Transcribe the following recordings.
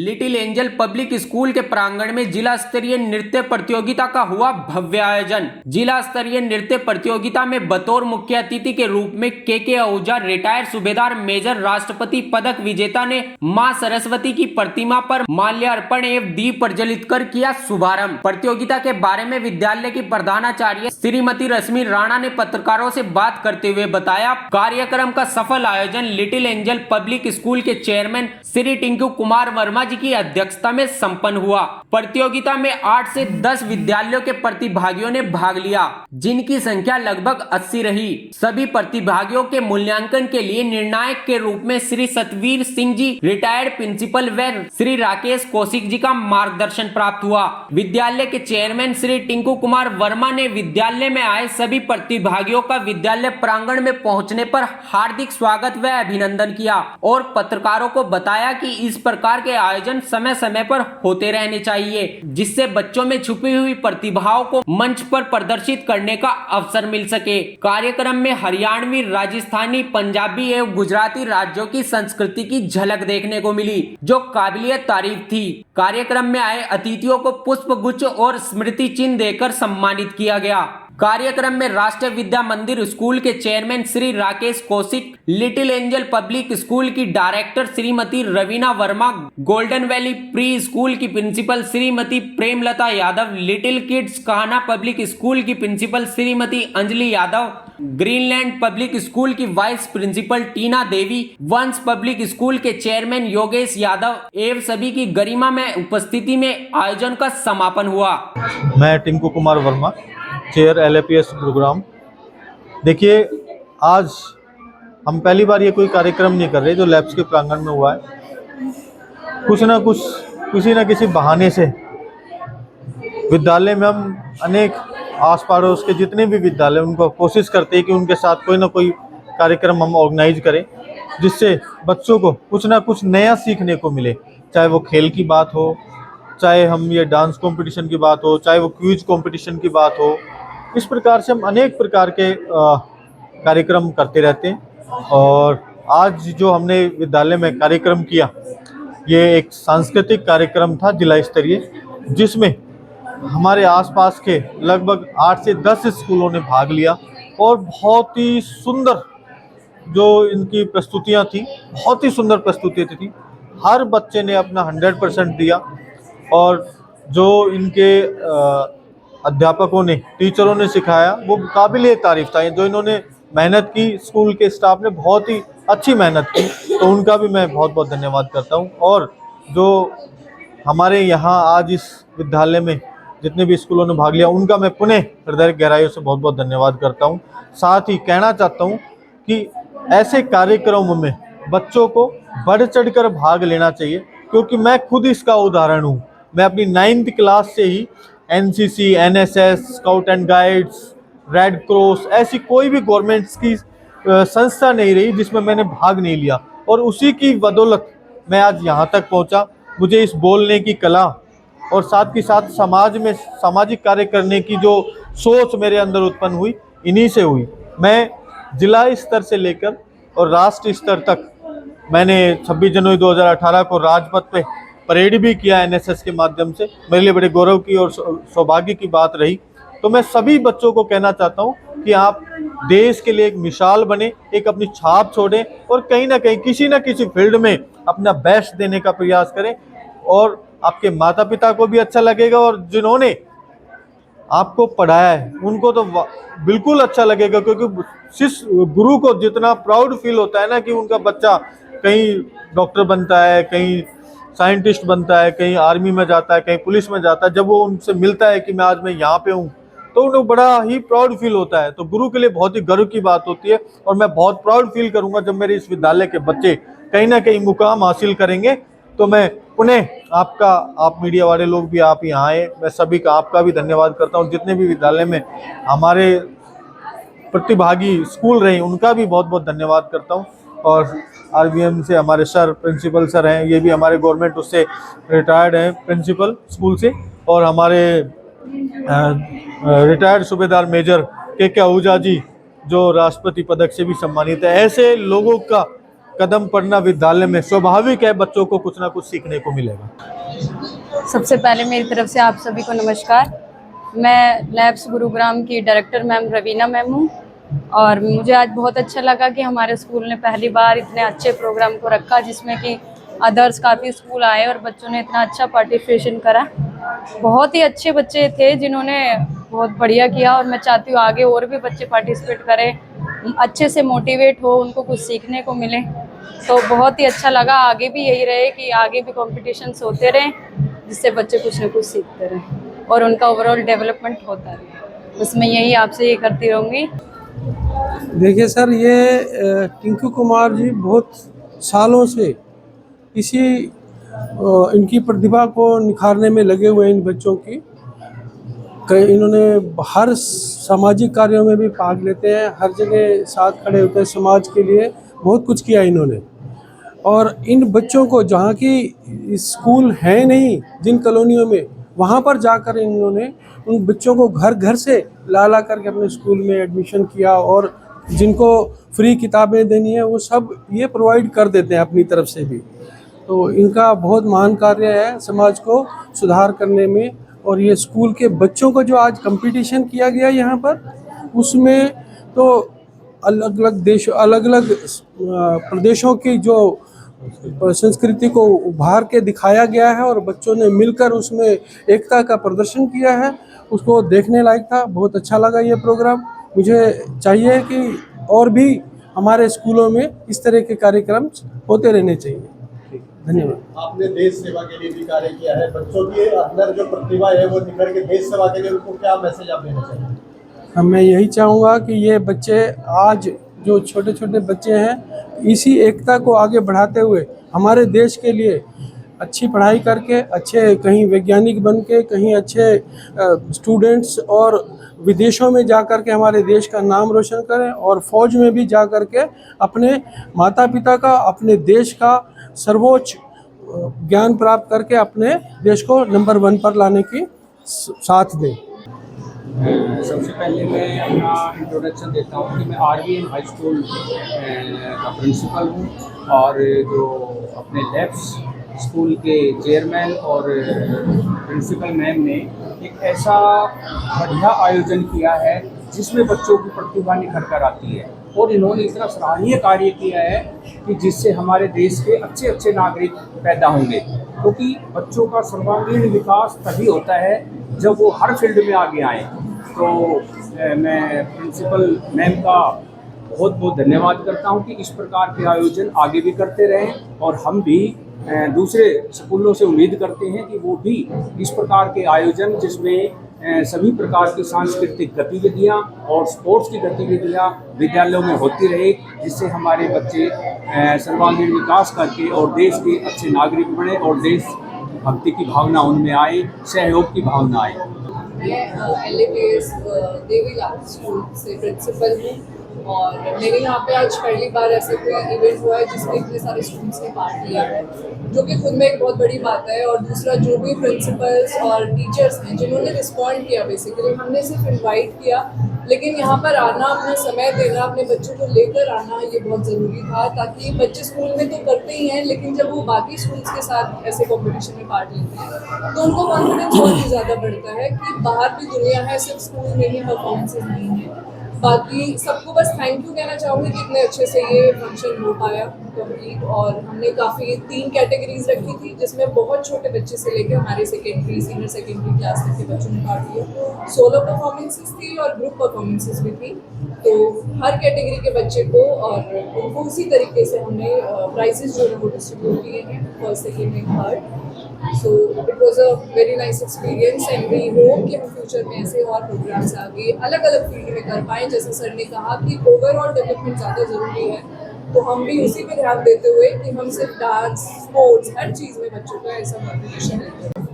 Little angel public school के प्रांगण में जिला स्तरीय नृत्य प्रतियोगिता का हुआ भव्य आयोजन। जिला स्तरीय नृत्य प्रतियोगिता में बतौर मुख्य अतिथि के रूप में के आहूजा रिटायर्ड सूबेदार मेजर राष्ट्रपति पदक विजेता ने मां सरस्वती की प्रतिमा पर माल्यार्पण एवं दीप प्रज्वलित कर किया शुभारंभ। प्रतियोगिता के बारे में विद्यालय की प्रधानाचार्य श्रीमती रश्मि राणा ने पत्रकारों से बात करते हुए बताया, कार्यक्रम का सफल आयोजन लिटिल एंजल पब्लिक स्कूल के चेयरमैन श्री टिंकू कुमार वर्मा जी की अध्यक्षता में संपन्न हुआ। प्रतियोगिता में 8 से 10 विद्यालयों के प्रतिभागियों ने भाग लिया, जिनकी संख्या लगभग 80 रही। सभी प्रतिभागियों के मूल्यांकन के लिए निर्णायक के रूप में श्री सतवीर सिंह जी रिटायर्ड प्रिंसिपल व श्री राकेश कौशिक जी का मार्गदर्शन प्राप्त हुआ। विद्यालय के चेयरमैन श्री टिंकू कुमार वर्मा ने विद्यालय में आए सभी प्रतिभागियों का विद्यालय प्रांगण में पहुंचने पर हार्दिक स्वागत व अभिनंदन किया और पत्रकारों को बताया कि इस प्रकार के आयोजन समय समय पर होते रहने चाहिए, जिससे बच्चों में छुपी हुई प्रतिभाओं को मंच पर प्रदर्शित करने का अवसर मिल सके। कार्यक्रम में हरियाणवी, राजस्थानी, पंजाबी एवं गुजराती राज्यों की संस्कृति की झलक देखने को मिली, जो काबिलिए तारीफ थी। कार्यक्रम में आए अतिथियों को पुष्प गुच्छ और स्मृति चिन्ह देकर सम्मानित किया गया। कार्यक्रम में राष्ट्रीय विद्या मंदिर स्कूल के chairman Shri Rakesh Kaushik, little angel public school की director Shrimati Raveena Verma, golden valley pre school की principal Shrimati Premlata Yadav, little kids Kanha public school की principal Shrimati Anjali Yadav, Greenland public school की vice principal Tina Devi, Vansh public school के चेयरमैन योगेश यादव एवं सभी की गरिमा में उपस्थिति में आयोजन का समापन हुआ। मैं Tinku Kumar Verma, chair LAPS programme. देखिए, आज हम पहली बार ये कोई कार्यक्रम नहीं कर रहे जो लैब्स के प्रांगण में हुआ है। कुछ ना कुछ, किसी न किसी बहाने से विद्यालय में हम अनेक आस पड़ोस के जितने भी विद्यालय उनको कोशिश करते हैं कि उनके साथ कोई ना कोई कार्यक्रम हम ऑर्गेनाइज करें, जिससे बच्चों को कुछ ना कुछ नया सीखने को मिले। चाहे वो खेल की बात हो, चाहे हम ये डांस कंपटीशन की बात हो, चाहे वो क्विज कंपटीशन की बात हो। इस प्रकार से हम अनेक प्रकार के कार्यक्रम करते रहते हैं। और आज जो हमने विद्यालय में कार्यक्रम किया, ये एक सांस्कृतिक कार्यक्रम था जिला स्तरीय, जिसमें हमारे आसपास के लगभग 8 से 10 स्कूलों ने भाग लिया और बहुत ही सुंदर जो इनकी प्रस्तुतियाँ थी, बहुत ही सुंदर प्रस्तुतियाँ थी। हर बच्चे ने अपना 100% दिया और जो इनके अध्यापकों ने, टीचरों ने सिखाया वो काबिले तारीफ था। जो इन्होंने मेहनत की, स्कूल के स्टाफ ने बहुत ही अच्छी मेहनत की, तो उनका भी मैं बहुत बहुत धन्यवाद करता हूं। और जो हमारे यहाँ आज इस विद्यालय में जितने भी स्कूलों ने भाग लिया, उनका मैं पुनः हृदय गहराइयों से बहुत बहुत धन्यवाद करता हूं। साथ ही कहना चाहता हूं कि ऐसे कार्यक्रमों में बच्चों को बढ़ चढ़ कर भाग लेना चाहिए, क्योंकि मैं खुद इसका उदाहरण हूँ। मैं अपनी 9th क्लास से ही NCC, NSS, scout and guides, red cross, ऐसी कोई भी गवर्नमेंट्स की संस्था नहीं रही जिसमें मैंने भाग नहीं लिया, और उसी की बदौलत मैं आज यहाँ तक पहुँचा। मुझे इस बोलने की कला और साथ ही साथ समाज में सामाजिक कार्य करने की जो सोच मेरे अंदर उत्पन्न हुई, इन्हीं से हुई। मैं जिला स्तर से लेकर और राष्ट्रीय स्तर तक मैंने 26 जनवरी 2018 को राजपथ पे परेड भी किया NSS के माध्यम से। मेरे लिए बड़े गौरव की और सौभाग्य की बात रही। तो मैं सभी बच्चों को कहना चाहता हूँ कि आप देश के लिए एक मिसाल बने, एक अपनी छाप छोड़ें और कहीं ना कहीं किसी न किसी फील्ड में अपना बेस्ट देने का प्रयास करें, और आपके माता पिता को भी अच्छा लगेगा और जिन्होंने आपको पढ़ाया है उनको तो बिल्कुल अच्छा लगेगा, क्योंकि शिष्य गुरु को जितना प्राउड फील होता है ना कि उनका बच्चा कहीं डॉक्टर बनता है, कहीं साइंटिस्ट बनता है, कहीं आर्मी में जाता है, कहीं पुलिस में जाता है, जब वो उनसे मिलता है कि आज मैं यहाँ पे हूँ, तो उन्हें बड़ा ही प्राउड फील होता है। तो गुरु के लिए बहुत ही गर्व की बात होती है, और मैं बहुत प्राउड फील करूँगा जब मेरे इस विद्यालय के बच्चे कहीं ना कहीं मुकाम हासिल करेंगे। तो मैं पुनः आप मीडिया वाले लोग भी आप यहाँ आए, मैं सभी का, आपका भी धन्यवाद करता हूँ। जितने भी विद्यालय में हमारे प्रतिभागी स्कूल रहे, उनका भी बहुत बहुत धन्यवाद करता हूँ। और RVM से हमारे सर, प्रिंसिपल सर हैं, ये भी हमारे गवर्नमेंट उससे रिटायर्ड हैं प्रिंसिपल स्कूल से, और हमारे रिटायर्ड सूबेदार मेजर के आहूजा जी जो राष्ट्रपति पदक से भी सम्मानित है। ऐसे लोगों का कदम पड़ना विद्यालय में स्वाभाविक है, बच्चों को कुछ ना कुछ सीखने को मिलेगा। सबसे पहले मेरी तरफ से आप सभी को नमस्कार। मैं लैब्स गुरुग्राम की डायरेक्टर मैम रवीना मैम हूँ और मुझे आज बहुत अच्छा लगा कि हमारे स्कूल ने पहली बार इतने अच्छे प्रोग्राम को रखा जिसमें कि अदर्स काफ़ी स्कूल आए और बच्चों ने इतना अच्छा पार्टिसिपेशन करा। बहुत ही अच्छे बच्चे थे जिन्होंने बहुत बढ़िया किया और मैं चाहती हूँ आगे और भी बच्चे पार्टिसिपेट करें, अच्छे से मोटिवेट हो, उनको कुछ सीखने को मिले। तो बहुत ही अच्छा लगा। आगे भी यही रहे कि आगे भी कॉम्पिटिशन्स होते रहें जिससे बच्चे कुछ न कुछ सीखते रहें और उनका ओवरऑल डेवलपमेंट होता रहे। बस मैं यही आपसे ये करती रहूँगी। देखिए सर, ये टिंकू कुमार जी बहुत सालों से इनकी प्रतिभा को निखारने में लगे हुए हैं। इन बच्चों की इन्होंने हर सामाजिक कार्यों में भी भाग लेते हैं, हर जगह साथ खड़े होते हैं समाज के लिए। बहुत कुछ किया इन्होंने और इन बच्चों को जहाँ की स्कूल है नहीं, जिन कॉलोनियों में, वहाँ पर जाकर इन्होंने उन बच्चों को घर घर से ला करके अपने स्कूल में एडमिशन किया और जिनको फ्री किताबें देनी है वो सब ये प्रोवाइड कर देते हैं अपनी तरफ से भी। तो इनका बहुत महान कार्य है समाज को सुधार करने में। और ये स्कूल के बच्चों को जो आज कंपटीशन किया गया यहाँ पर, उसमें तो अलग अलग प्रदेशों की जो संस्कृति को उभार के दिखाया गया है और बच्चों ने मिलकर उसमें एकता का प्रदर्शन किया है। उसको देखने लायक था। बहुत अच्छा लगा ये प्रोग्राम। मुझे चाहिए कि और भी हमारे स्कूलों में इस तरह के कार्यक्रम होते रहने चाहिए। धन्यवाद। आपने देश सेवा के लिए भी कार्य किया है, बच्चों के अंदर जो प्रतिभा है वो निखर के देश सेवा के लिए उनको क्या मैसेज आप देना चाहिए? मैं यही चाहूँगा कि ये बच्चे आज जो छोटे छोटे बच्चे हैं, इसी एकता को आगे बढ़ाते हुए हमारे देश के लिए अच्छी पढ़ाई करके, अच्छे कहीं वैज्ञानिक बन के, कहीं अच्छे स्टूडेंट्स और विदेशों में जा कर के हमारे देश का नाम रोशन करें और फौज में भी जा कर के अपने माता पिता का, अपने देश का सर्वोच्च ज्ञान प्राप्त करके अपने देश को नंबर 1 पर लाने की साथ दें। सबसे पहले मैं अपना इंट्रोडक्शन देता हूँ कि मैं RVN हाई स्कूल का प्रिंसिपल हूँ और जो अपने लैब्स स्कूल के चेयरमैन और प्रिंसिपल मैम ने एक ऐसा बढ़िया आयोजन किया है जिसमें बच्चों की प्रतिभा निखर कर आती है और इन्होंने इतना सराहनीय कार्य किया है कि जिससे हमारे देश के अच्छे अच्छे नागरिक पैदा होंगे, क्योंकि बच्चों का सर्वांगीण विकास तभी होता है जब वो हर फील्ड में आगे आएँ। तो मैं प्रिंसिपल मैम का बहुत बहुत धन्यवाद करता हूँ कि इस प्रकार के आयोजन आगे भी करते रहें और हम भी दूसरे स्कूलों से उम्मीद करते हैं कि वो भी इस प्रकार के आयोजन जिसमें सभी प्रकार की सांस्कृतिक गतिविधियाँ और स्पोर्ट्स की गतिविधियाँ विद्यालयों में होती रहे, जिससे हमारे बच्चे सर्वांगीण विकास करके और देश के अच्छे नागरिक बने और देश भक्ति की भावना उनमें आए, सहयोग की भावना आए। मैं LAPS देवी लाल स्कूल से प्रिंसिपल हूँ और मेरे यहाँ पे आज पहली बार ऐसे कोई इवेंट हुआ है जिसमें इतने सारे स्टूडेंट्स ने पार्ट लिया है, जो कि खुद में एक बहुत बड़ी बात है। और दूसरा, जो भी प्रिंसिपल्स और टीचर्स हैं जिन्होंने रिस्पॉन्ड किया, बेसिकली हमने सिर्फ इनवाइट किया, लेकिन यहाँ पर आना, अपना समय देना, अपने बच्चों को लेकर आना, ये बहुत ज़रूरी था, ताकि बच्चे स्कूल में तो करते ही हैं लेकिन जब वो बाकी स्कूल्स के साथ ऐसे कॉम्पिटिशन में पार्ट लेते हैं तो उनको कॉन्फिडेंस बहुत ही ज़्यादा बढ़ता है कि बाहर भी दुनिया है, सिर्फ स्कूल में ही परफॉर्मेंसेज नहीं है। बाकी सबको बस थैंक यू कहना चाहूँगी कि इतने अच्छे से ये फंक्शन हो पाया कंप्लीट। और हमने काफ़ी 3 कैटेगरीज रखी थी जिसमें बहुत छोटे बच्चे से लेकर हमारे सेकेंडरी, सीनियर सेकेंडरी क्लास तक के बच्चों ने पार्ट लिया। सोलो परफॉर्मेंसेस थी और ग्रुप परफॉर्मेंसेस भी थी, तो हर कैटेगरी के बच्चे को और उनको उसी तरीके से हमने प्राइजेस जो है वो डिस्ट्रीब्यूट किए हैं, first, second and third. So it was a very nice experience and we hope कि हम फ्यूचर में ऐसे और प्रोग्राम्स आगे अलग अलग फील्ड में कर पाएँ। जैसे सर ने कहा कि ओवरऑल डेवलपमेंट ज़्यादा ज़रूरी है, तो हम भी उसी पे ध्यान देते हुए कि हम सिर्फ डांस, स्पोर्ट्स, हर चीज़ में बच्चों का ऐसा मोटिवेशन लेते हैं।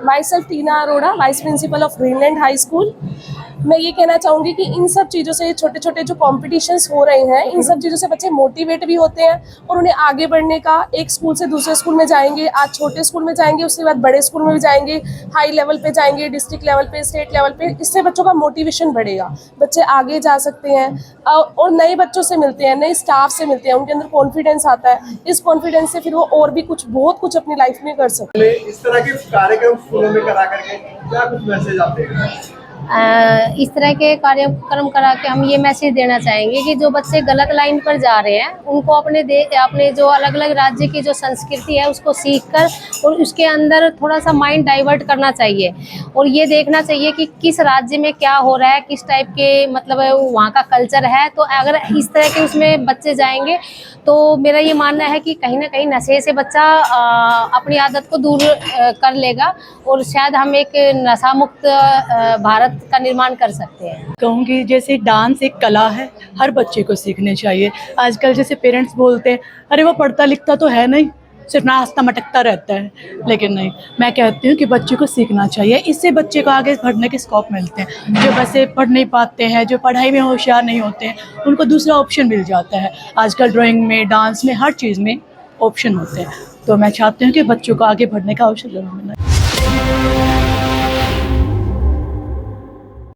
Myself Tina Arora, Vice Principal of Greenland High School. मैं ये कहना चाहूँगी कि इन सब चीज़ों से, छोटे छोटे जो कॉम्पिटिशन्स हो रहे हैं, इन सब चीज़ों से बच्चे मोटिवेट भी होते हैं और उन्हें आगे बढ़ने का, एक स्कूल से दूसरे स्कूल में जाएंगे, आज छोटे स्कूल में जाएंगे, उसके बाद बड़े स्कूल में भी जाएंगे, हाई लेवल पे जाएंगे, डिस्ट्रिक्ट लेवल पे, स्टेट लेवल पे। इससे बच्चों का मोटिवेशन बढ़ेगा, बच्चे आगे जा सकते हैं और नए बच्चों से मिलते हैं, नए स्टाफ से मिलते हैं, उनके अंदर कॉन्फिडेंस आता है। इस कॉन्फिडेंस से फिर वो और भी कुछ, बहुत कुछ अपनी लाइफ में कर सकते हैं। इस तरह के कार्यक्रम स्कूलों में करा करके क्या कुछ मैसेज आते हैं? इस तरह के कार्यक्रम करा के हम ये मैसेज देना चाहेंगे कि जो बच्चे गलत लाइन पर जा रहे हैं उनको अपने जो अलग अलग राज्य की जो संस्कृति है उसको सीखकर और उसके अंदर थोड़ा सा माइंड डाइवर्ट करना चाहिए और ये देखना चाहिए कि किस राज्य में क्या हो रहा है, किस टाइप के मतलब वहाँ का कल्चर है। तो अगर इस तरह के उसमें बच्चे जाएंगे तो मेरा ये मानना है कि कहीं ना कहीं नशे से बच्चा अपनी आदत को दूर कर लेगा और शायद हम एक नशा मुक्त भारत का निर्माण कर सकते हैं। कहूँगी जैसे डांस एक कला है, हर बच्चे को सीखनी चाहिए। आजकल जैसे पेरेंट्स बोलते हैं अरे वो पढ़ता लिखता तो है नहीं, सिर्फ नाश्ता मटकता रहता है, लेकिन नहीं, मैं कहती हूँ कि बच्चे को सीखना चाहिए। इससे बच्चे को आगे बढ़ने के स्कोप मिलते हैं। जो बच्चे पढ़ नहीं पाते हैं, जो पढ़ाई में होशियार नहीं होते हैं, उनको दूसरा ऑप्शन मिल जाता है। आजकल ड्राइंग में, डांस में, हर चीज़ में ऑप्शन होते हैं। तो मैं चाहती हूँ कि बच्चों को आगे बढ़ने का अवसर जरूर मिले।